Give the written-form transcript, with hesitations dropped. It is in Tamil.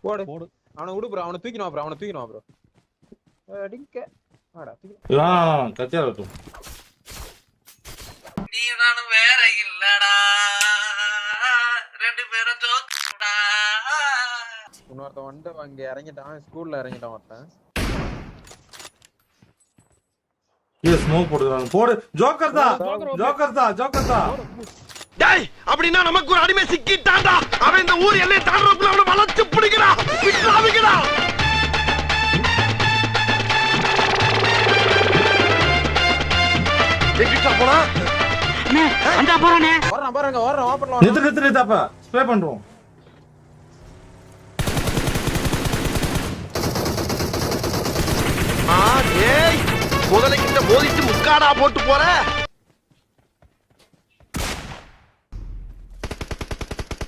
போடு அவனை விடு ப்ரோ, அவனை தூக்கினவா ப்ரோ. அடிக்க வாடா தூக்கி. கத்தியா இருக்கும். நீ நானும் வேற இல்லடா, ரெண்டு பேரும் ஜோக்கடா. இன்னொருத்தன் வந்து அங்க இறங்கிட்டான், ஸ்கூல்ல இறங்கிட்டான் ஒருத்தன். ஸ்மோக் போடுறான். போடு. ஜோக்கர் தான். டேய், அப்படினா நமக்கு ஒரு அடிமை சிக்கிட்டான்டா. அவன் இந்த ஊர் எல்லையை தாண்டறதுக்குள்ள அவனை வளைச்சு பிடிக்கடா. விட்டுறாதீங்கடா. எங்கிட்ட போனா? அண்ணே, அங்க போறானே. ஓடுறான் பாருங்க, ஓப்பன்ல. நிறுத்து அப்ப. ஸ்ப்ரே பண்றோம். டேய், முதலைக்கிட்ட மோதிட்டு முக்காடா போட்டு போற.